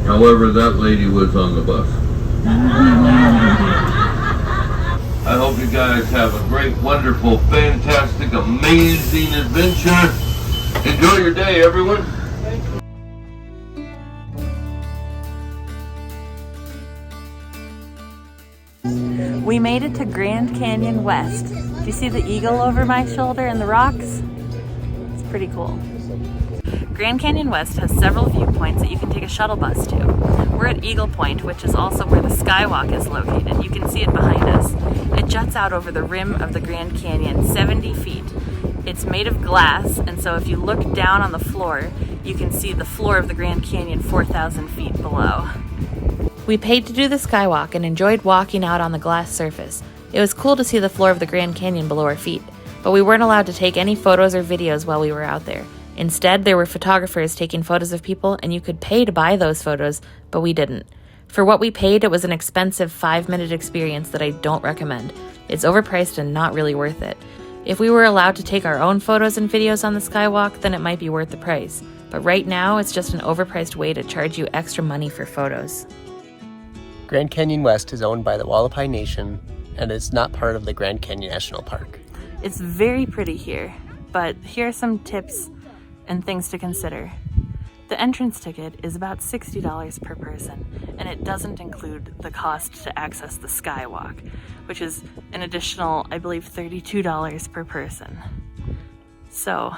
However, that lady was on the bus. I hope you guys have a great, wonderful, fantastic, amazing adventure. Enjoy your day, everyone. We made it to Grand Canyon West. Do you see the eagle over my shoulder and the rocks? It's pretty cool. Grand Canyon West has several viewpoints that you can take a shuttle bus to. We're at Eagle Point, which is also where the Skywalk is located. You can see it behind us. It juts out over the rim of the Grand Canyon, 70 feet. It's made of glass, and so if you look down on the floor, you can see the floor of the Grand Canyon 4,000 feet below. We paid to do the skywalk and enjoyed walking out on the glass surface. It was cool to see the floor of the Grand Canyon below our feet, but we weren't allowed to take any photos or videos while we were out there. Instead, there were photographers taking photos of people, and you could pay to buy those photos, but we didn't. For what we paid, it was an expensive 5-minute experience that I don't recommend. It's overpriced and not really worth it. If we were allowed to take our own photos and videos on the skywalk, then it might be worth the price. But right now, it's just an overpriced way to charge you extra money for photos. Grand Canyon West is owned by the Wallapai Nation and is not part of the Grand Canyon National Park. It's very pretty here, but here are some tips and things to consider. The entrance ticket is about $60 per person, and it doesn't include the cost to access the skywalk, which is an additional, I believe, $32 per person. So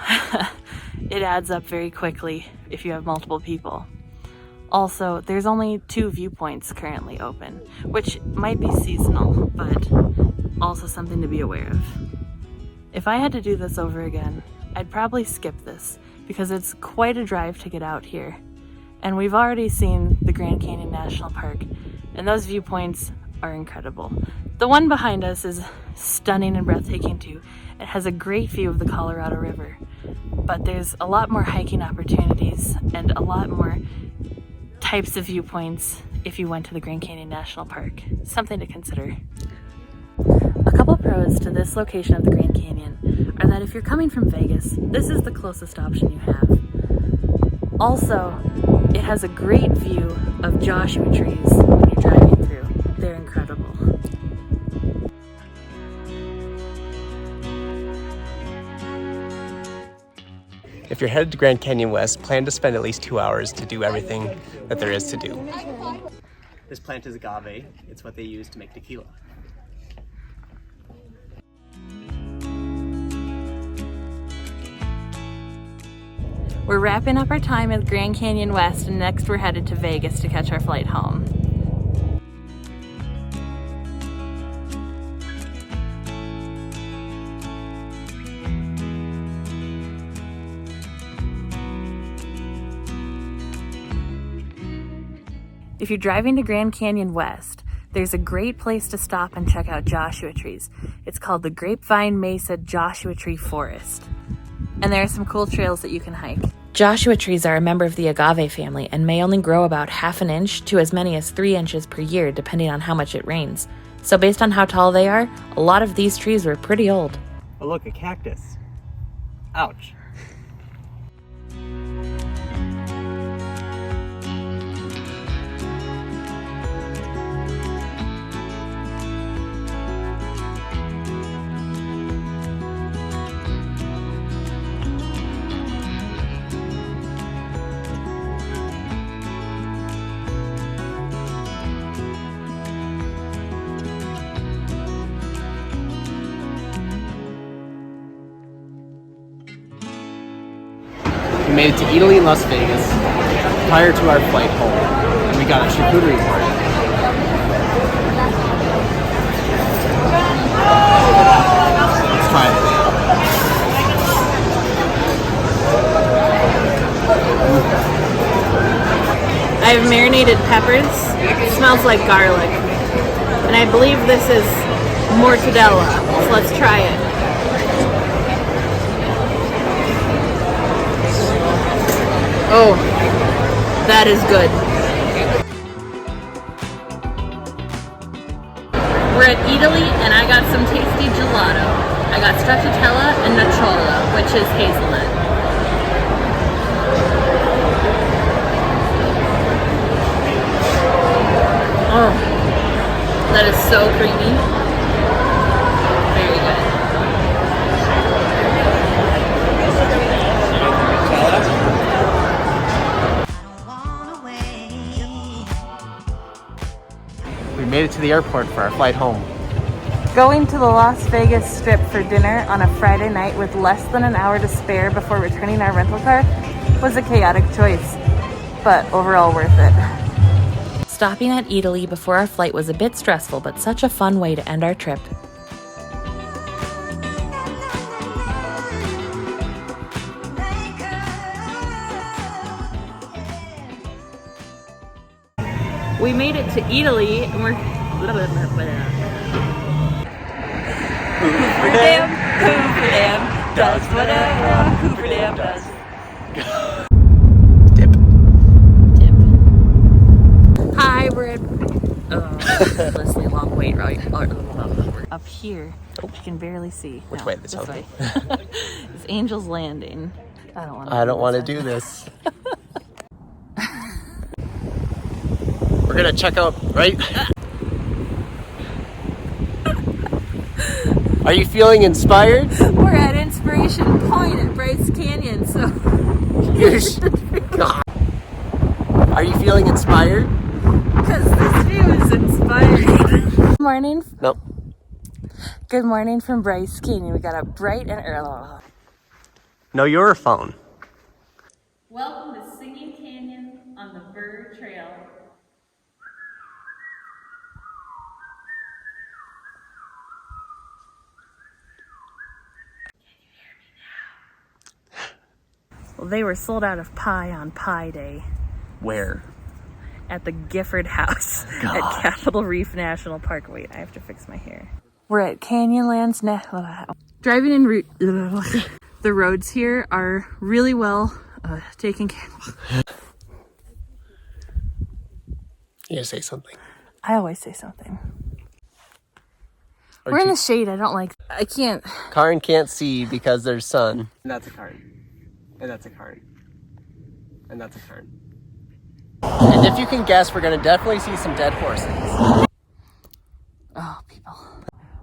it adds up very quickly if you have multiple people. Also, there's only 2 viewpoints currently open, which might be seasonal, but also something to be aware of. If I had to do this over again, I'd probably skip this, because it's quite a drive to get out here. And we've already seen the Grand Canyon National Park, and those viewpoints are incredible. The one behind us is stunning and breathtaking too. It has a great view of the Colorado River, but there's a lot more hiking opportunities and a lot more types of viewpoints if you went to the Grand Canyon National Park. Something to consider. A couple pros to this location of the Grand Canyon are that if you're coming from Vegas, this is the closest option you have. Also, it has a great view of Joshua trees when you're driving through. They're incredible. If you're headed to Grand Canyon West, plan to spend at least 2 hours to do everything that there is to do. This plant is agave. It's what they use to make tequila. We're wrapping up our time at Grand Canyon West, and next we're headed to Vegas to catch our flight home. If you're driving to Grand Canyon West, there's a great place to stop and check out Joshua trees. It's called the Grapevine Mesa Joshua Tree Forest. And there are some cool trails that you can hike. Joshua trees are a member of the agave family and may only grow about ½ inch to as many as 3 inches per year depending on how much it rains. So based on how tall they are, a lot of these trees were pretty old. Oh look, a cactus. Ouch. We made it to Eataly in Las Vegas prior to our flight home, and we got a charcuterie board. Let's try it. I have marinated peppers. It smells like garlic. And I believe this is mortadella, so let's try it. Oh, that is good. We're at Eataly and I got some tasty gelato. I got stracciatella and nocciola, which is hazelnut. Oh, that is so creamy. Very good. We made it to the airport for our flight home. Going to the Las Vegas Strip for dinner on a Friday night with less than an hour to spare before returning our rental car was a chaotic choice, but overall worth it. Stopping at Eataly before our flight was a bit stressful, but such a fun way to end our trip. We made it to Eataly and we're Hoover Dam does whatever Hoover Dam does. Dip. Hi, we're at endlessly long wait right up here. You can barely see. Which No, way? This way. It's Angel's Landing. I don't want to do this. We're gonna check out, right? Are you feeling inspired? We're at Inspiration Point at Bryce Canyon, so God. Are you feeling inspired? because this view is inspiring. Good morning. Nope. Good morning from Bryce Canyon. We got up bright and early. No, your phone. Welcome to Singing Canyon on the Bird Trail. Well, they were sold out of pie on Pie Day Where? at the Gifford House God. at Capitol Reef National Park. Wait, I have to fix my hair. We're at Canyonlands. Driving in route. The roads here are really well taken care of. You gonna say something? I always say something. Or We're in two- the shade. I can't. Karin can't see because there's sun. And that's a Karin. And that's a Karin. And that's a Karin. And if you can guess, we're gonna definitely see some dead horses. Oh, people.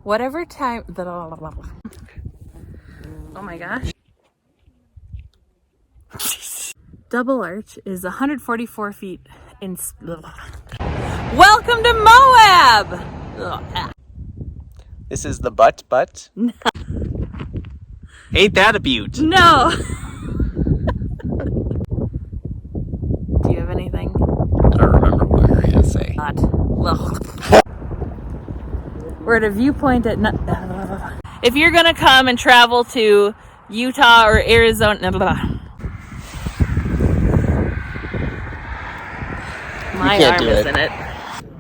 Whatever time. Oh my gosh. double arch is 144 feet in. Welcome to Moab! This is the butt. No. Ain't that a beaut? No! Do you have anything? I don't remember what we were gonna say. Not. We're at a viewpoint at. If you're gonna come and travel to Utah or Arizona. My can't arm do is it. in it.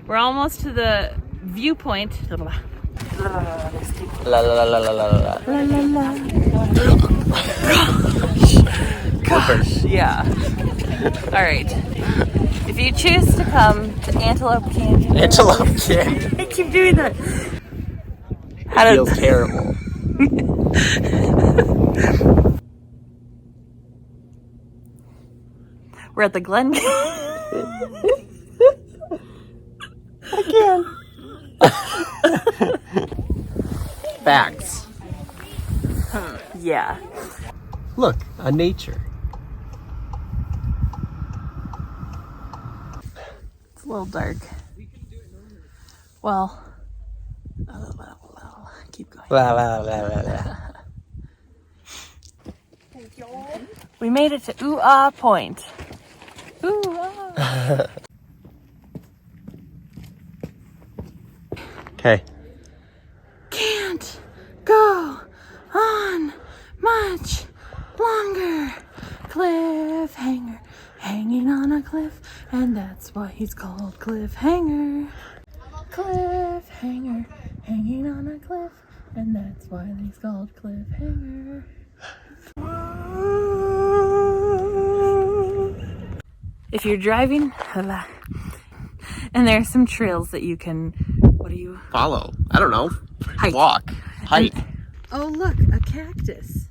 We're almost to the viewpoint. La la la la la la la. Gosh, yeah. All right. If you choose to come to Antelope Canyon, Antelope Canyon. I keep doing that. It feels terrible. We're at the Glen. Facts. Yeah. Look, on nature. It's a little dark. Well, keep going. La la la la la. We made it to Ooh-Ah Point. Ooh-Ah. Okay. Can't go on much longer. Cliffhanger, hanging on a cliff, and that's why he's called Cliffhanger. Cliffhanger, hanging on a cliff, and that's why he's called Cliffhanger. If you're driving, and there are some trails that you can, what do you? Follow. I don't know. Hike. Walk. Hike. Oh, look, a cactus.